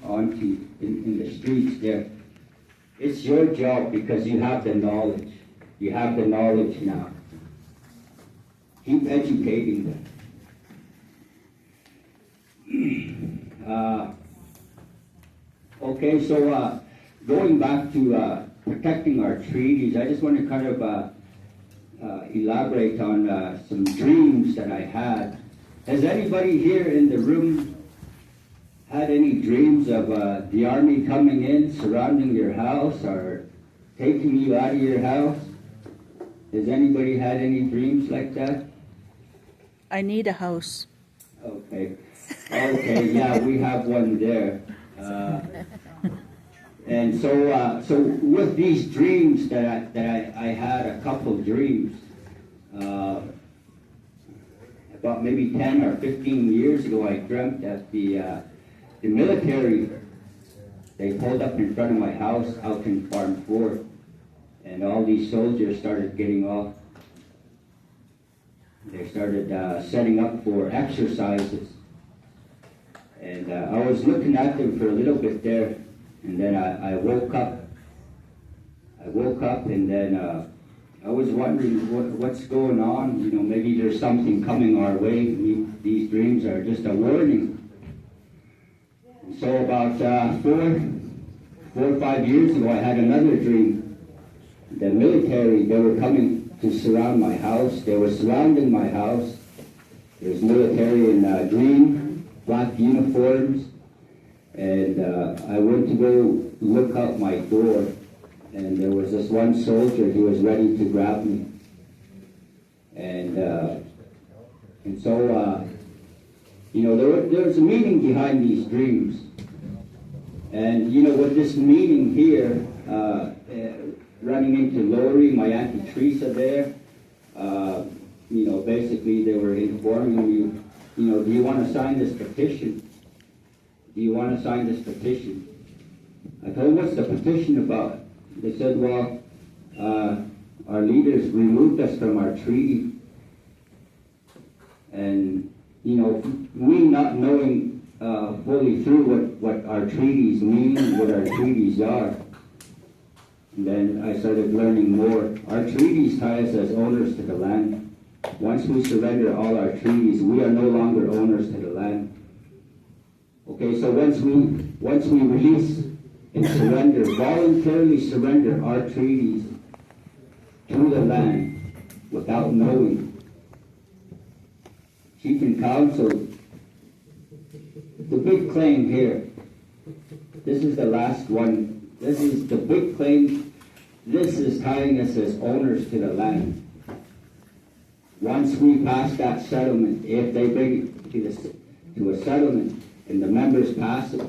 onto in the streets there. It's your job because you have the knowledge. You have the knowledge now. Keep educating them. Okay, so going back to protecting our treaties, I just want to kind of elaborate on some dreams that I had. Has anybody here in the room had any dreams of the army coming in, surrounding your house, or taking you out of your house? Has anybody had any dreams like that? I need a house. Okay. Okay, yeah, we have one there. And so with these dreams that I had a couple dreams, about maybe 10 or 15 years ago, I dreamt that the military, they pulled up in front of my house out in Farm 4, and all these soldiers started getting off. They started setting up for exercises. And I was looking at them for a little bit there, and then I woke up. I woke up, and then I was wondering what's going on. You know, maybe there's something coming our way. These dreams are just a warning. And so about 4 or 5 years ago, I had another dream. The military, they were coming to surround my house. They were surrounding my house. There was military in green, black uniforms. And I went to go look out my door, and there was this one soldier who was ready to grab me. And so, you know, there was a meaning behind these dreams. And, you know, with this meaning here, running into Lori, my Auntie Teresa there, you know, basically they were informing me, you know, do you want to sign this petition? Do you want to sign this petition? I told them, what's the petition about? They said, well, our leaders removed us from our treaty. And, you know, me not knowing fully through what our treaties mean, what our treaties are. And then I started learning more. Our treaties tie us as owners to the land. Once we surrender all our treaties, we are no longer owners to the land. Okay, so once we release and surrender, voluntarily surrender our treaties to the land without knowing, Chief and Council, the big claim here, this is the last one. This is the big claim. This is tying us as owners to the land. Once we pass that settlement, if they bring it to a settlement and the members pass it,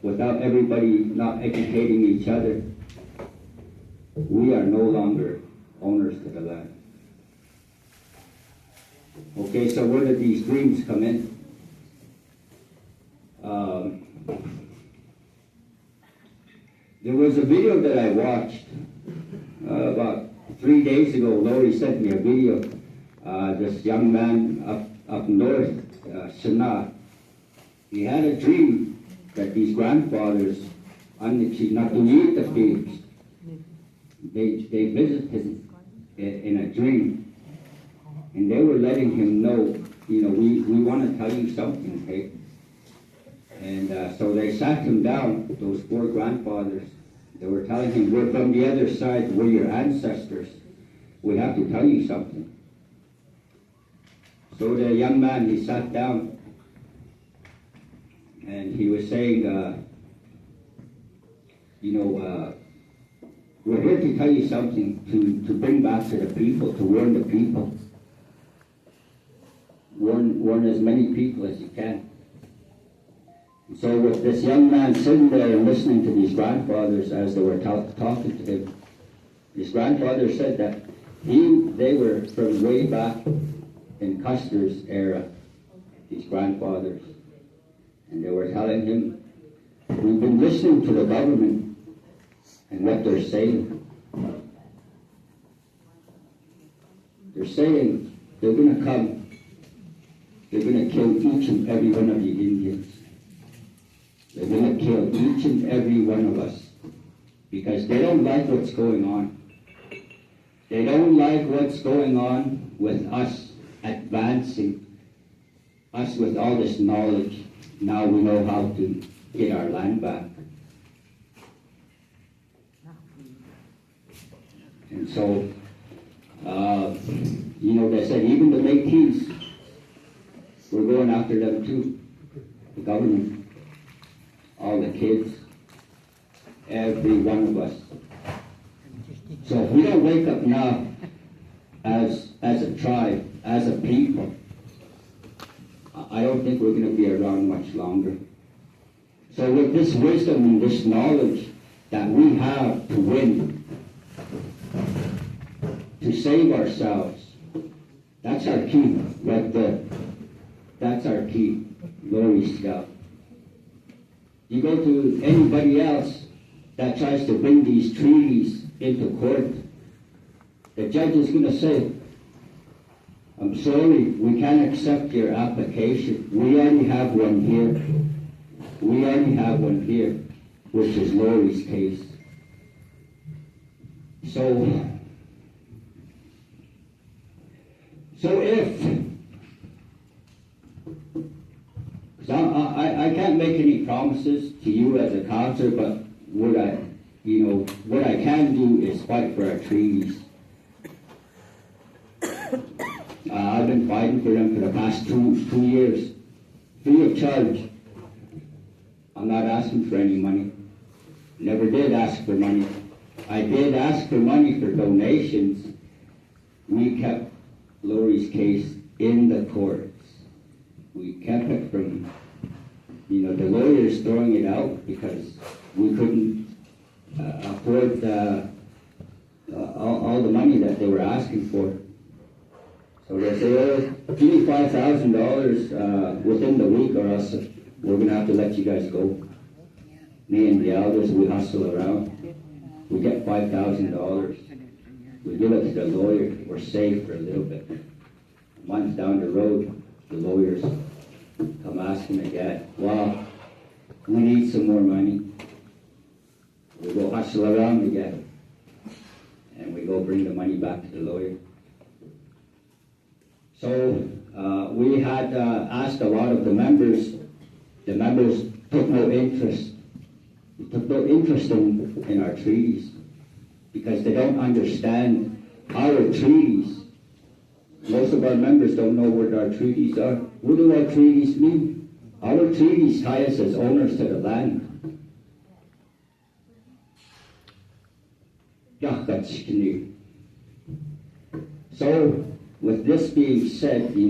without everybody not educating each other, we are no longer owners to the land. Okay, so where did these dreams come in? There was a video that I watched about 3 days ago. Lori sent me a video. This young man up north, Sanaa, he had a dream that these grandfathers, they visited him in a dream, and they were letting him know, you know, we want to tell you something, okay? And so they sat him down, those 4 grandfathers. They were telling him, we're from the other side, we're your ancestors. We have to tell you something. So the young man, he sat down, and he was saying, you know, we're here to tell you something, to bring back to the people, to warn the people. Warn as many people as you can. And so with this young man sitting there and listening to these grandfathers as they were talking to him, his grandfather said that they were from way back in Custer's era, these grandfathers. And they were telling him, we've been listening to the government and what they're saying. They're saying they're going to come, they're going to kill each and every one of the Indians. They're going to kill each and every one of us because they don't like what's going on. They don't like what's going on with us advancing, us with all this knowledge. Now we know how to get our land back. And so, they said even the Métis, we're going after them too. The government, all the kids, every one of us. So if we don't wake up now as a tribe, as a people, I don't think we're going to be around much longer. So with this wisdom and this knowledge that we have to win, to save ourselves, that's our key right there. That's our key, Lori Scout. You go to anybody else that tries to bring these treaties into court, the judge is going to say, I'm sorry, we can't accept your application. We already have one here. We already have one here, which is Lori's case. So if, I can't make any promises to you as a counselor, but what I can do is fight for our treaties. I've been fighting for them for the past two years, free of charge. I'm not asking for any money. Never did ask for money. I did ask for money for donations. We kept Lori's case in the courts. We kept it from, the lawyers throwing it out because we couldn't afford all the money that they were asking for. So they say, give me $5,000 within the week or else we're going to have to let you guys go. Me and the elders, we hustle around. We get $5,000. We give it to the lawyer. We're safe for a little bit. A month down the road, the lawyers come asking again, well, we need some more money. We go hustle around again. And we go bring the money back to the lawyer. So we had asked a lot of the members. The members took no interest. They took no interest in our treaties because they don't understand our treaties. Most of our members don't know what our treaties are. What do our treaties mean? Our treaties tie us as owners to the land. So, with this being said, we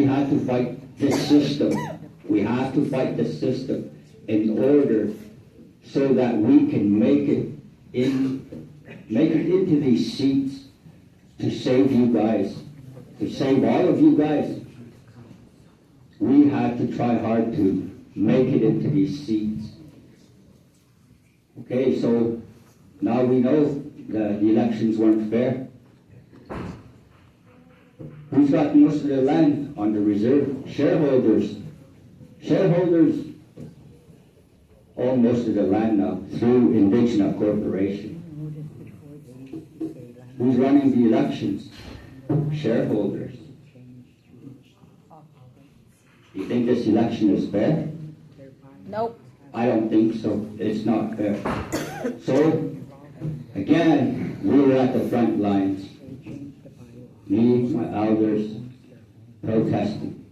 had to fight this system. We have to fight the system in order so that we can make it into these seats to save you guys, to save all of you guys. We had to try hard to make it into these seats. Okay, so now we know the elections weren't fair. Who's got most of the land on the reserve? Shareholders. Shareholders own most of the land now through Indigenous Corporation. Who's running the elections? Shareholders. You think this election is fair? Nope. I don't think so. It's not fair. So, again, we were at the front lines. Me, my elders, protesting,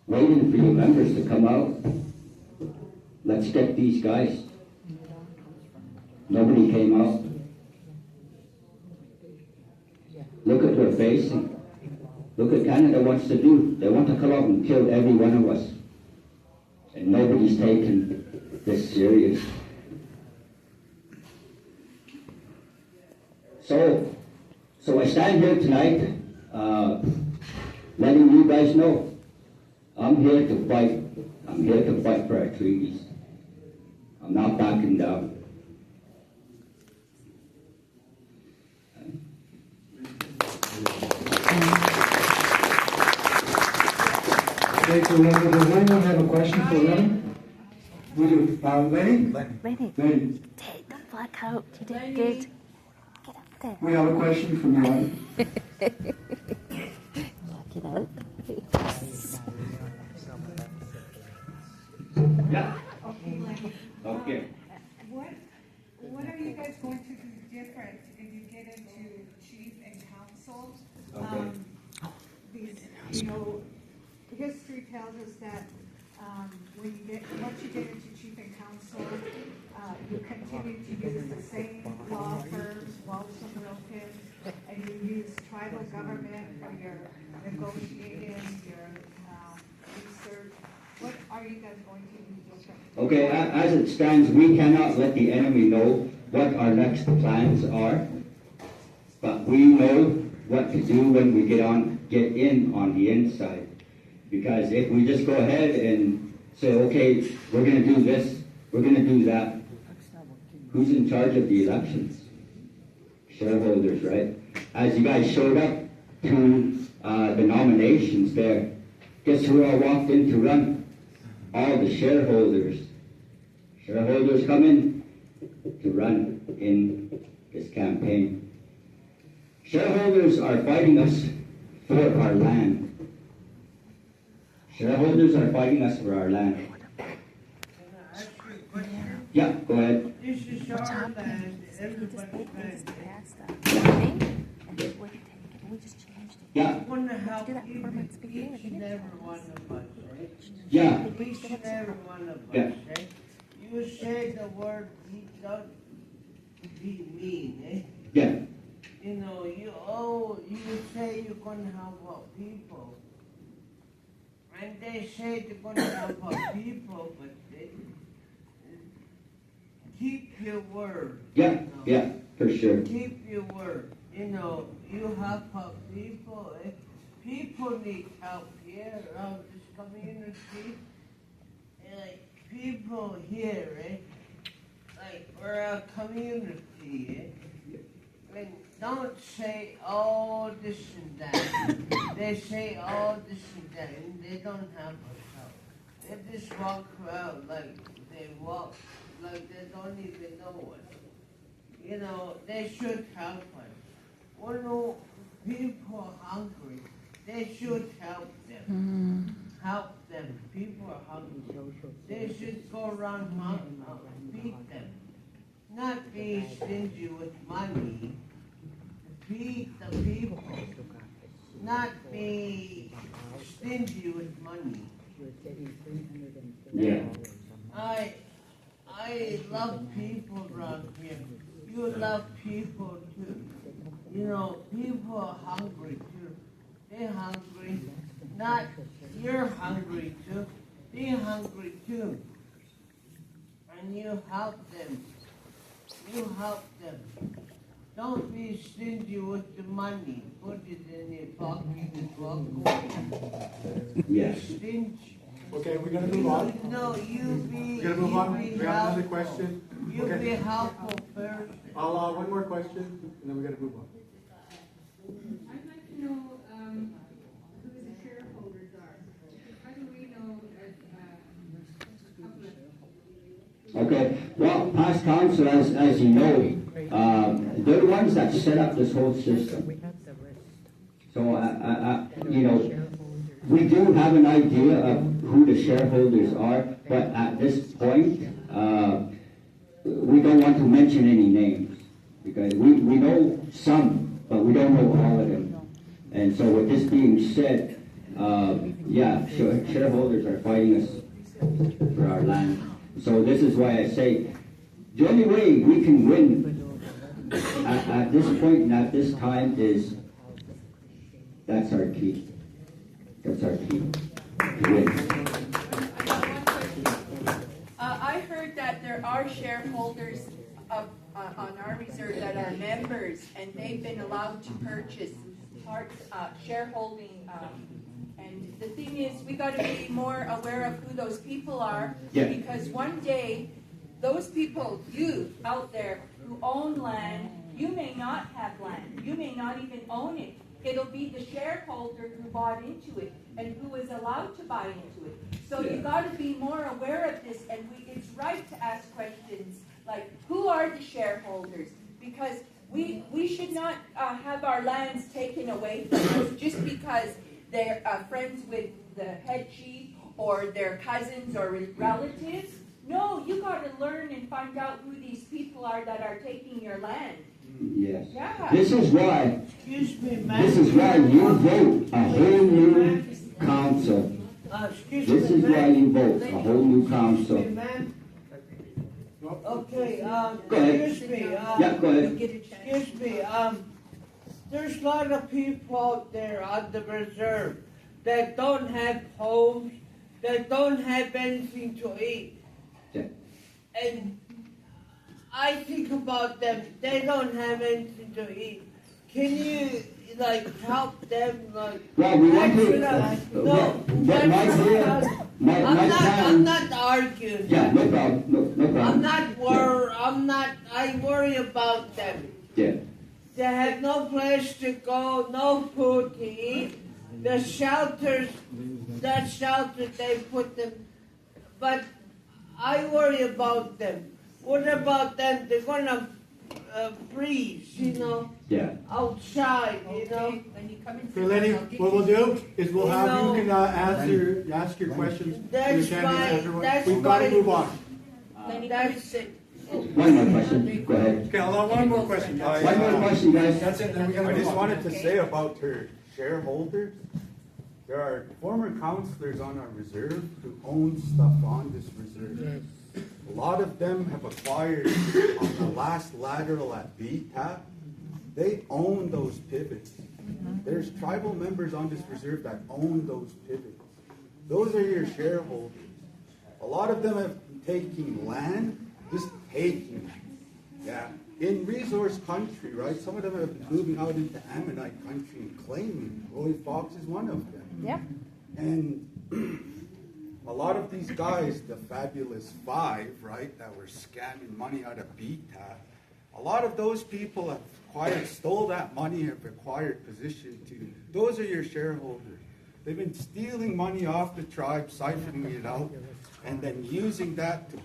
waiting for you members to come out. Let's get these guys. Nobody came out. Look at what we're facing. Look what Canada wants to do. They want to come out and kill every one of us. And nobody's taking this serious. So I stand here tonight, letting you guys know I'm here to fight. I'm here to fight for our treaties. I'm not backing down. Okay, so Leonard, does anyone have a question for Lenny? We do. Lenny? Lenny, Lenny, take the black out. You did good. Get up there. we have a question from you, Lenny. Get out. Yeah, Okay, Lenny. okay. What are you guys going to do different if you get into chief and council? Okay. These, history tells us that once you get into chief and council, you continue to use the same law firms, Walton Wilkins, and you use tribal government for your negotiating, your research. What are you guys going to do different? Okay, as it stands, we cannot let the enemy know what our next plans are, but we know what to do when we get in on the inside. Because if we just go ahead and say, okay, we're going to do this, we're going to do that, who's in charge of the elections? Shareholders, right? As you guys showed up to the nominations there, guess who all walked in to run? All the shareholders. Shareholders come in to run in this campaign. Shareholders are fighting us for our land. Shareholders are fighting us for our land. Yeah, go ahead. This is our land, Just everybody's land. pass that. Okay? And then we can take it. We just changed it. Yeah, I want to help Do that each for months before, and didn't it? every one of us, eh? yeah, Each and every one of us, Yeah. eh? You say the word, he don't be mean, eh? yeah, You say you're gonna help our people. And they say they're gonna help our people, but they keep your word. yeah, yeah, for sure. Keep your word. You help our people. Eh? People need help here around this community. And people here, we're a community. And don't say all this and that. They say all this and that, and they don't have us help. They just walk around like they don't even know us. They should help us. When people are hungry, they should help them. Help them. People are hungry. They should go around and feed them. Not be stingy with money. Feed the people. Not be stingy with money. Yeah, I love people around here. You love people too. People are hungry too. They're hungry. Not you're hungry too. They're hungry too. And you help them. You help them. Don't be stingy with the money. Put it in your pocket and walk away. yeah. Stingy. Okay, we're gonna move on. No, you be. We're gonna move on. You We be have another helpful. question. You Okay. be helpful first. I'll, one more question, and then we gotta move on. I'd like to know who the shareholders are. How do we know as public? Okay, well, past council, as you know, they're the ones that set up this whole system. So, we do have an idea of who the shareholders are, but at this point, we don't want to mention any names, because we know some, but we don't know all of them. And so with this being said, shareholders are fighting us for our land. So this is why I say, the only way we can win at this point and at this time is, that's our key. That's our key. To win. I heard that there are shareholders on our reserve that are members, and they've been allowed to purchase shareholding. And the thing is, we got to be more aware of who those people are, because one day, those people, you out there who own land, you may not have land. You may not even own it. It'll be the shareholder who bought into it and who is allowed to buy into it. So you got to be more aware of this, and it's right to ask questions like, who are the shareholders? Because we should not have our lands taken away from us just because they're friends with the head chief or their cousins or relatives. No, you got to learn and find out who these people are that are taking your land. Yes. Yeah. This is why. Excuse me, ma'am. This is why you vote a whole new council. This is why you vote a whole new council. Okay, Go ahead. excuse me. Yeah, go ahead. Excuse me. There's a lot of people out there on the reserve that don't have homes, that don't have anything to eat. Yeah. And I think about them. They don't have anything to eat. Can you help them? Well, we want to. No, I'm not arguing. Yeah, no problem. No problem. I worry about them. Yeah. They have no place to go, no food to eat. The shelters, that shelter they put them. But I worry about them. What about them? They're gonna freeze, Yeah. outside, When you come in, Okay, Lenny, what we'll do is we'll have No. you can ask your questions. to the That's candidates fine, afterwards. that's We've got to fine. move on. That's it. One more question. Go ahead. Okay, I'll have one more question. One more question, guys. That's it, then we gotta I move just on. wanted to say about her shareholders, there are former councillors on our reserve who own stuff on this reserve. A lot of them have acquired on the last lateral at BTAP. They own those pivots. There's tribal members on this reserve that own those pivots. Those are your shareholders. A lot of them have taken land, just taking it. Yeah. In resource country, right? Some of them have been moving out into Ammonite country and claiming. Roy Fox is one of them. Yep. And a lot of these guys, the Fabulous Five, right, that were scamming money out of BTAP, a lot of those people have stole that money and have acquired position too. Those are your shareholders. They've been stealing money off the tribe, siphoning it out, and then using that to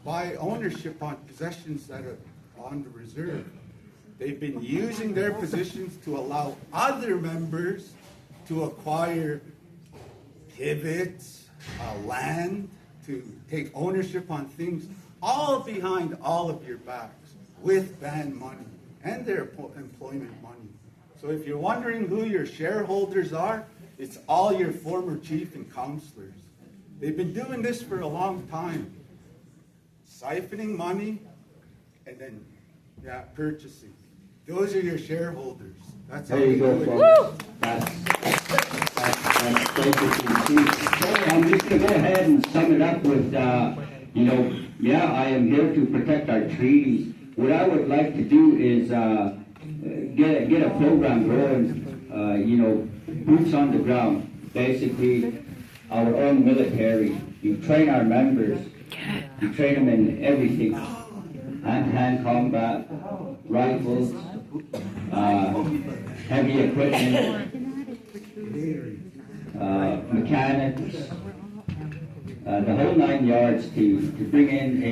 buy ownership on possessions that are on the reserve. They've been using their positions to allow other members to acquire pivots, land, to take ownership on things, all behind all of your backs with band money and their employment money. So if you're wondering who your shareholders are, it's all your former chief and councillors. They've been doing this for a long time, siphoning money and then purchasing. Those are your shareholders. That's how There you they go, do it. folks. That's basically. So I'm just going to go ahead and sum it up with, I am here to protect our treaties. What I would like to do is get a program going, boots on the ground. Basically, our own military. You train our members. You train them in everything. Hand combat, rifles, heavy equipment, mechanics, the whole 9 yards to bring in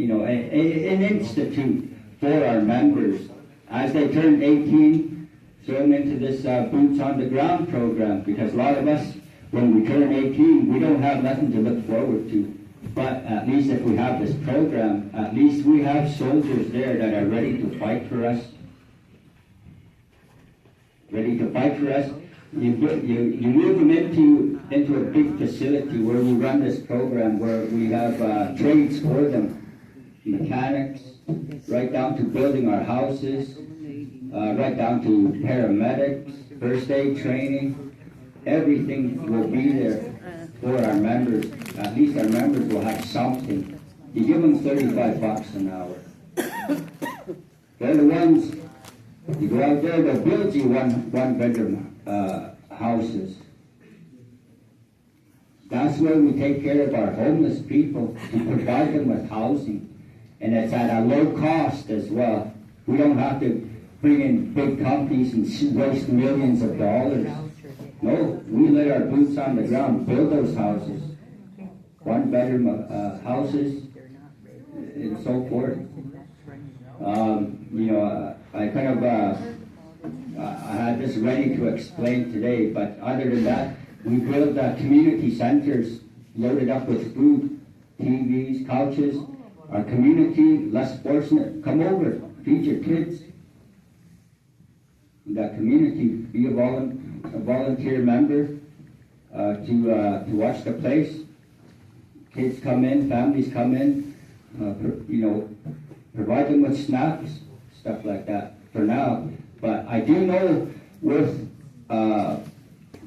an institute for our members. As they turn 18, throw them into this boots on the ground program, because a lot of us, when we turn 18, we don't have nothing to look forward to. But at least if we have this program, at least we have soldiers there that are ready to fight for us. Ready to fight for us. You move them into a big facility where we run this program, where we have trades for them, mechanics, right down to building our houses, right down to paramedics, first aid training. Everything will be there for our members. At least our members will have something. You give them $35 an hour. They're the ones, you go out there, they'll build you one-bedroom houses. That's where we take care of our homeless people and provide them with housing. And it's at a low cost as well. We don't have to bring in big companies and waste millions of dollars. No, we let our boots on the ground build those houses, one-bedroom houses, and so forth. I kind of I had this ready to explain today, but other than that, we build community centers loaded up with food, TVs, couches. Our community, less fortunate, come over, feed your kids. That community, be a volunteer member to watch the place. Kids come in, families come in, provide them with snacks, stuff like that for now. But I do know with the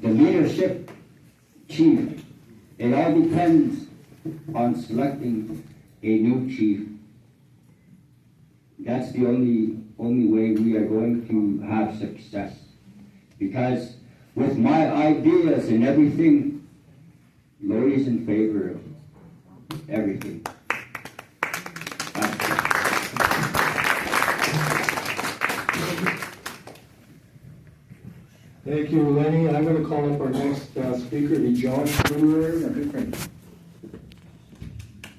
leadership chief, it all depends on selecting a new chief. That's the only way we are going to have success. Because with my ideas and everything, Lori's in favor of everything. Thank you, Lenny. I'm going to call up our next speaker, the Josh Brewer, a different